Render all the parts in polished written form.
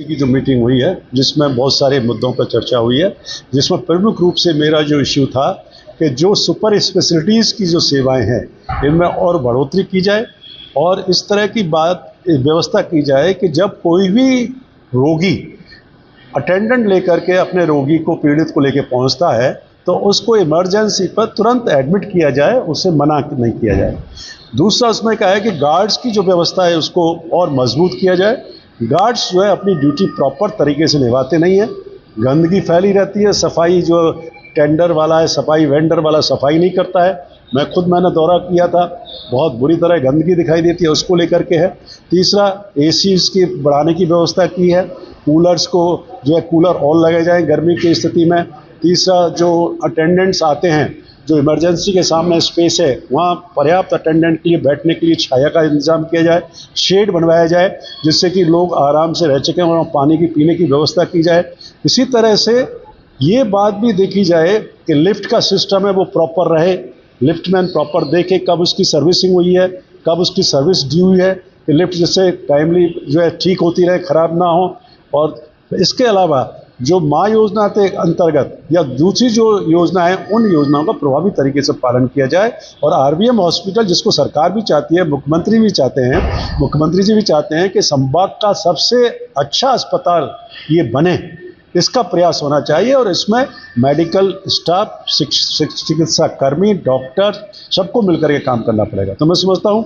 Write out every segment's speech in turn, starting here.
की जो मीटिंग हुई है जिसमें बहुत सारे मुद्दों पर चर्चा हुई है, जिसमें प्रमुख रूप से मेरा जो इश्यू था कि जो सुपर स्पेशलिटीज़ की जो सेवाएं हैं इनमें और बढ़ोतरी की जाए और इस तरह की बात व्यवस्था की जाए कि जब कोई भी रोगी अटेंडेंट लेकर के अपने रोगी को पीड़ित को लेकर पहुंचता है तो उसको इमरजेंसी पर तुरंत एडमिट किया जाए, उसे मना नहीं किया जाए। दूसरा उसमें कहा है कि गार्ड्स की जो व्यवस्था है उसको और मजबूत किया जाए। गार्ड्स जो है अपनी ड्यूटी प्रॉपर तरीके से निभाते नहीं है, गंदगी फैली रहती है, सफाई जो टेंडर वाला है, सफाई वेंडर वाला सफाई नहीं करता है। मैंने दौरा किया था, बहुत बुरी तरह गंदगी दिखाई देती है, उसको लेकर के है। तीसरा एसीज की बढ़ाने की व्यवस्था की है, कूलर्स को जो है कूलर और लगाए जाएँ गर्मी की स्थिति में। तीसरा जो अटेंडेंट्स आते हैं, जो इमरजेंसी के सामने स्पेस है वहाँ पर्याप्त अटेंडेंट के लिए बैठने के लिए छाया का इंतजाम किया जाए, शेड बनवाया जाए जिससे कि लोग आराम से रह सकें और पानी की पीने की व्यवस्था की जाए। इसी तरह से ये बात भी देखी जाए कि लिफ्ट का सिस्टम है वो प्रॉपर रहे, लिफ्टमैन प्रॉपर देखे कब उसकी सर्विसिंग हुई है, कब उसकी सर्विस ड्यू है, कि लिफ्ट जिससे टाइमली जो है ठीक होती रहे, ख़राब ना हो। और इसके अलावा जो माँ योजना के अंतर्गत या दूसरी जो योजना है उन योजनाओं का प्रभावी तरीके से पालन किया जाए और आरबीएम हॉस्पिटल जिसको सरकार भी चाहती है, मुख्यमंत्री भी चाहते हैं, मुख्यमंत्री जी भी चाहते हैं कि संभाग का सबसे अच्छा अस्पताल ये बने, इसका प्रयास होना चाहिए। और इसमें मेडिकल स्टाफ, चिकित्सा कर्मी, डॉक्टर सबको मिलकर के काम करना पड़ेगा। तो मैं समझता हूँ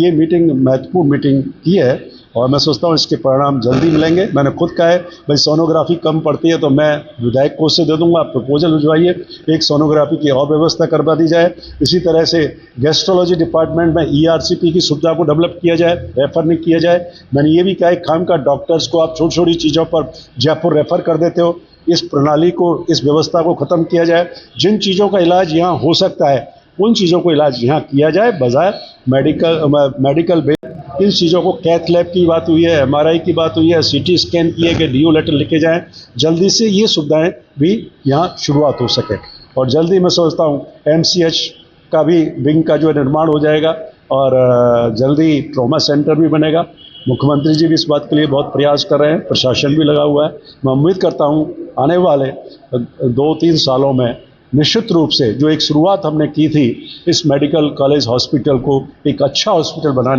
ये मीटिंग महत्वपूर्ण मीटिंग की है और मैं सोचता हूँ इसके परिणाम जल्दी मिलेंगे। मैंने खुद कहा है भाई सोनोग्राफी कम पड़ती है तो मैं विधायक कोष से दे दूंगा, आप प्रपोजल भिजवाइए, एक सोनोग्राफी की और व्यवस्था करवा दी जाए। इसी तरह से गैस्ट्रोलॉजी डिपार्टमेंट में ईआरसीपी की सुविधा को डेवलप किया जाए, रेफर नहीं किया जाए। मैंने ये भी कहा है खाम का डॉक्टर्स को आप छोटी छोटी चीज़ों पर जयपुर रेफर कर देते हो, इस प्रणाली को, इस व्यवस्था को ख़त्म किया जाए। जिन चीज़ों का इलाज यहाँ हो सकता है उन चीज़ों को इलाज यहाँ किया जाए, बजाय मेडिकल बेड। इन चीज़ों को कैथ लैब की बात हुई है, एमआरआई की बात हुई है, सीटी स्कैन की है कि डीओ लेटर लिखे जाएं, जल्दी से ये सुविधाएं भी यहाँ शुरुआत हो सके। और जल्दी मैं सोचता हूँ एमसीएच का भी विंग का जो निर्माण हो जाएगा और जल्दी ट्रॉमा सेंटर भी बनेगा। मुख्यमंत्री जी भी इस बात के लिए बहुत प्रयास कर रहे हैं, प्रशासन भी लगा हुआ है। मैं उम्मीद करता हूँ आने वाले 2-3 सालों में निश्चित रूप से जो एक शुरुआत हमने की थी इस मेडिकल कॉलेज हॉस्पिटल को एक अच्छा हॉस्पिटल बनाने